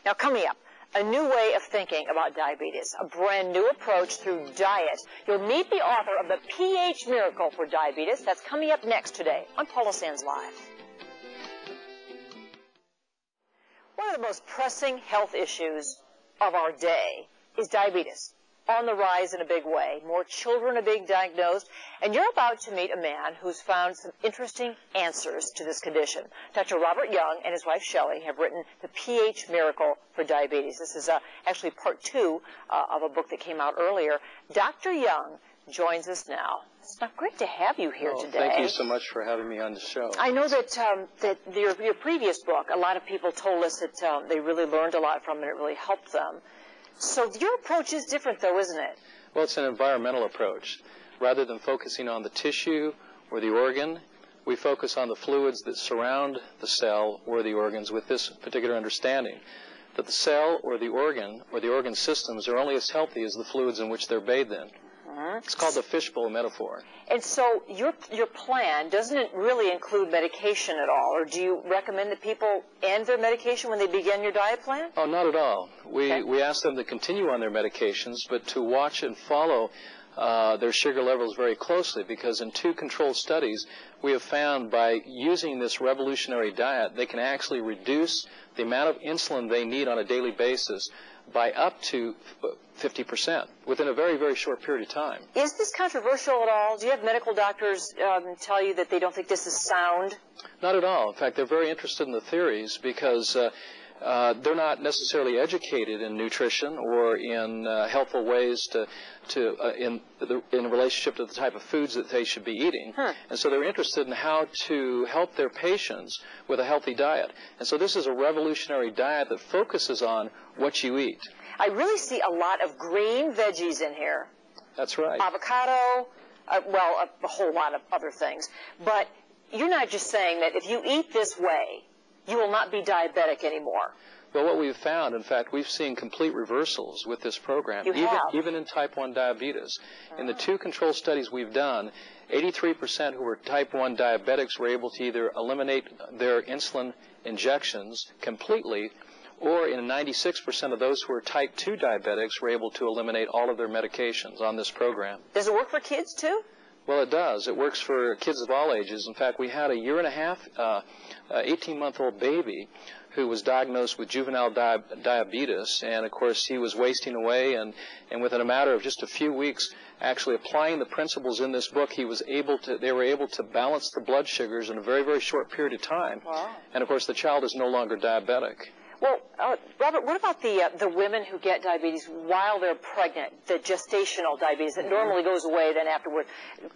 Now, coming up, a new way of thinking about diabetes, a brand new approach through diet. You'll meet the author of The pH Miracle for Diabetes. That's coming up next today on Paula Sands Live. One of the most pressing health issues of our day is diabetes. On the rise in a big way. More children are being diagnosed, and you're about to meet a man who's found some interesting answers to this condition. Dr. Robert Young and his wife Shelley have written The pH Miracle for Diabetes. This is actually part 2 of a book that came out earlier. Dr. Young joins us now. It's great to have you here today. Thank you so much for having me on the show. I know that your previous book, a lot of people told us that they really learned a lot from it, and it really helped them. So your approach is different, though, isn't it? Well, it's an environmental approach. Rather than focusing on the tissue or the organ, we focus on the fluids that surround the cell or the organs with this particular understanding that the cell or the organ systems are only as healthy as the fluids in which they're bathed in. It's called the fishbowl metaphor. And so your plan, doesn't it really include medication at all? Or do you recommend that people end their medication when they begin your diet plan? Oh, not at all. We ask them to continue on their medications, but to watch and follow their sugar levels very closely, because in 2 controlled studies, we have found by using this revolutionary diet, they can actually reduce the amount of insulin they need on a daily basis by up to 50% within a very, very short period of time. Is this controversial at all? Do you have medical doctors tell you that they don't think this is sound? Not at all. In fact, they're very interested in the theories because they're not necessarily educated in nutrition or in helpful ways in relationship to the type of foods that they should be eating. And so they're interested in how to help their patients with a healthy diet. And so this is a revolutionary diet that focuses on what you eat. I really see a lot of green veggies in here. That's right. Avocado, well, a whole lot of other things. But you're not just saying that if you eat this way, you will not be diabetic anymore. Well, what we've found, in fact, we've seen complete reversals with this program, even in type 1 diabetes. In the 2 control studies we've done, 83% who were type 1 diabetics were able to either eliminate their insulin injections completely, or in 96% of those who are type 2 diabetics were able to eliminate all of their medications on this program. Does it work for kids, too? Well, it does. It works for kids of all ages. In fact, we had a 1.5-year-old, 18-month-old baby who was diagnosed with juvenile diabetes, and of course he was wasting away, and within a matter of just a few weeks, actually applying the principles in this book, they were able to balance the blood sugars in a very, very short period of time. Wow. And of course the child is no longer diabetic. Well, Robert, what about the women who get diabetes while they're pregnant, the gestational diabetes that normally goes away then afterward?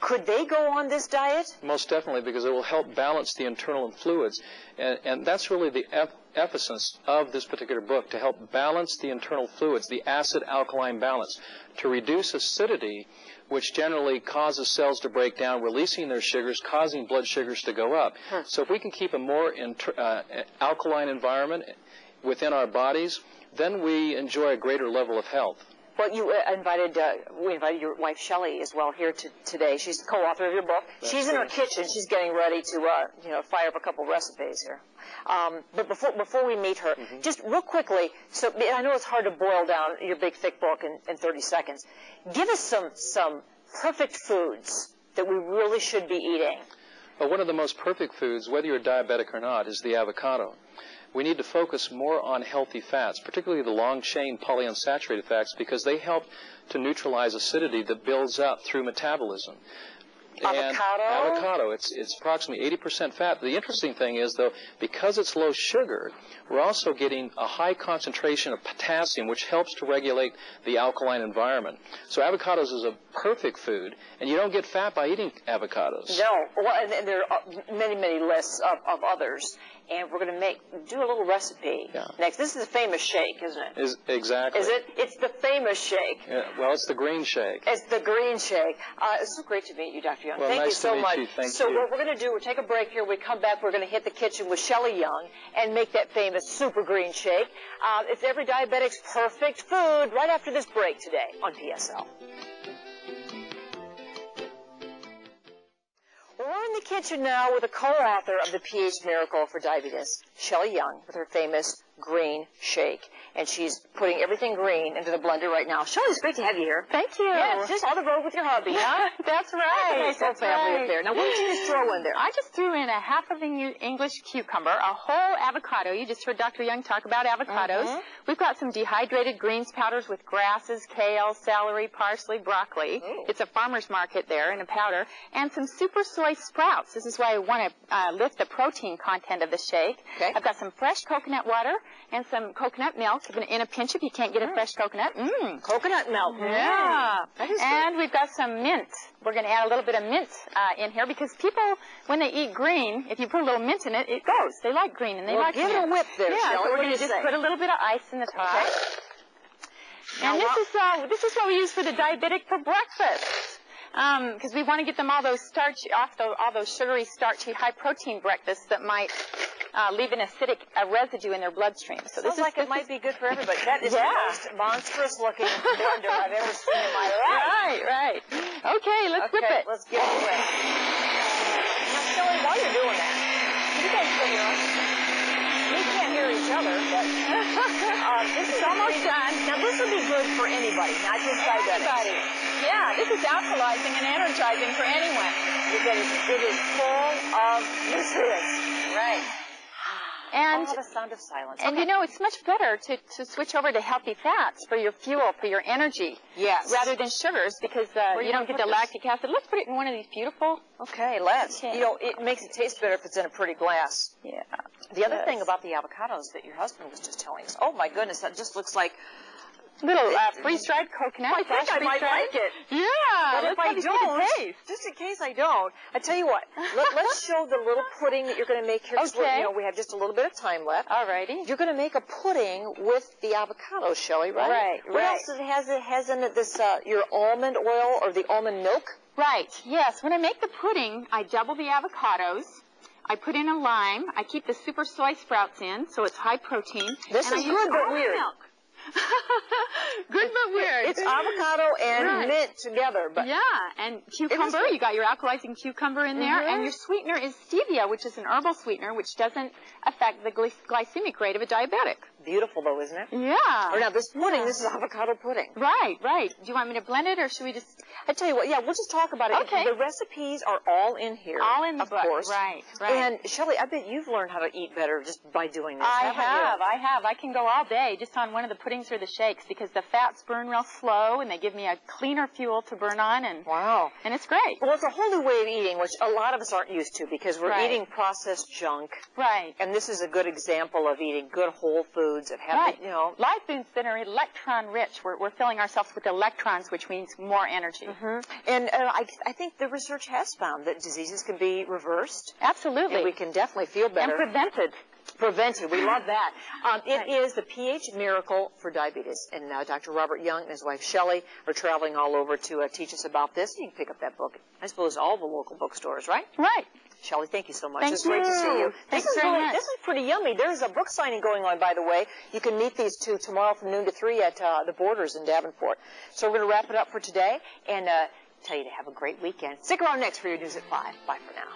Could they go on this diet? Most definitely, because it will help balance the internal fluids. And that's really the emphasis of this particular book, to help balance the internal fluids, the acid-alkaline balance, to reduce acidity, which generally causes cells to break down, releasing their sugars, causing blood sugars to go up. So if we can keep a more alkaline environment within our bodies, then we enjoy a greater level of health. Well, we invited your wife Shelley as well here today. She's the co-author of your book. She's in her kitchen. She's getting ready to fire up a couple recipes here. But before we meet her, just real quickly, so I know it's hard to boil down your big thick book in 30 seconds. Give us some perfect foods that we really should be eating. Well, one of the most perfect foods, whether you're diabetic or not, is the avocado. We need to focus more on healthy fats, particularly the long-chain polyunsaturated fats, because they help to neutralize acidity that builds up through metabolism. Avocado? It's approximately 80% fat. The interesting thing is, though, because it's low sugar, we're also getting a high concentration of potassium, which helps to regulate the alkaline environment. So avocados is a perfect food, and you don't get fat by eating avocados. No. Well, and there are many, many lists of others. And we're going to do a little recipe next. This is a famous shake, isn't it? Exactly. Is it? It's the famous shake. Yeah, well, it's the green shake. It's the green shake. It's so great to meet you, Dr. Young. Well, Thank nice you so much. To meet you. Thank so you. What we're going to do, we'll take a break here. We come back, we're going to hit the kitchen with Shelley Young and make that famous super green shake. It's every diabetic's perfect food right after this break today on PSL. We're in the kitchen now with a co-author of The pH Miracle for Diabetes, Shelley Young, with her famous green shake. And she's putting everything green into the blender right now. Shelley, it's great to have you here. Thank you. Yeah, just on the road with your hubby, huh? That's right. Nice whole family up there. Now, what did you just throw in there? I just threw in a half of an English cucumber, a whole avocado. You just heard Dr. Young talk about avocados. We've got some dehydrated greens powders with grasses, kale, celery, parsley, broccoli. Ooh. It's a farmer's market there in a powder. And some super soy sprouts. This is why I want to lift the protein content of the shake. Okay. I've got some fresh coconut water and some coconut milk in a pinch if you can't get a fresh coconut. Coconut milk. Yeah. That is And we've got some mint. We're going to add a little bit of mint in here because people, when they eat green, if you put a little mint in it, it goes. They like green and they like give mint. it a whip there, Yeah, Shelley. so we're What do going you to just say? put a little bit of ice in the top. Okay. And Now, this is what we use for the diabetic for breakfast. Because we want to get them all those all those sugary, starchy, high-protein breakfasts that might leave an acidic residue in their bloodstream. So Sounds like it might be good for everybody. That is the most monstrous-looking blender I've ever seen in my life. Right. Okay, let's whip it. Let's get it away. Now, Shelley, while you're doing that, you guys still hear us? We can't hear each other, but this is almost done. Now, this would be good for anybody, not just diabetics. Yeah, this is alkalizing and energizing for anyone. Because it is full of nutrients. Right. And the sound of silence. And you know, it's much better to switch over to healthy fats for your fuel, for your energy. Yes. Rather than sugars because you don't get the lactic acid. Let's put it in one of these beautiful. Okay, let's. Okay. You know, it makes it taste better if it's in a pretty glass. Yeah. The other thing about the avocados that your husband was just telling us, oh my goodness, that just looks like little freeze-dried coconut. I think I might like it. Yeah. But if I don't, just in case I don't, I tell you what, let's show the little pudding that you're going to make here. Okay. You know, we have just a little bit of time left. Alrighty. You're going to make a pudding with the avocado, Shelley, right? Right. What else does it has? It has in it this your almond oil or the almond milk. Right. Yes. When I make the pudding, I double the avocados. I put in a lime. I keep the super soy sprouts in, so it's high protein. This is good but weird. Milk. Good but weird. It's avocado and mint together. But yeah, and cucumber. You got your alkalizing cucumber in there, and your sweetener is stevia, which is an herbal sweetener, which doesn't affect the glycemic rate of a diabetic. Beautiful, though, isn't it? Yeah. Or now this pudding, this is avocado pudding. Right. Do you want me to blend it, or should we just? I tell you what, yeah, we'll just talk about it. Okay. The recipes are all in here. All in the of book. course. Right. And Shelley, I bet you've learned how to eat better just by doing this. I have. I can go all day just on one of the puddings or the shakes because the fats burn real slow and they give me a cleaner fuel to burn on and and it's great. Well, it's a whole new way of eating, which a lot of us aren't used to because we're eating processed junk. Right. And this is a good example of eating good whole foods that have, you know, live foods that are electron rich. We're filling ourselves with electrons, which means more energy. And I think the research has found that diseases can be reversed. Absolutely. And we can definitely feel better. And prevented. Prevented. We love that. It is the pH miracle for diabetes. And Dr. Robert Young and his wife Shelley are traveling all over to teach us about this. You can pick up that book, I suppose, all the local bookstores, right? Right. Shelley, thank you so much. Thank It's great to see you. Thanks very much. This is pretty yummy. There's a book signing going on, by the way. You can meet these two tomorrow from noon to 3 at the Borders in Davenport. So we're going to wrap it up for today and tell you to have a great weekend. Stick around next for your news at 5. Bye for now.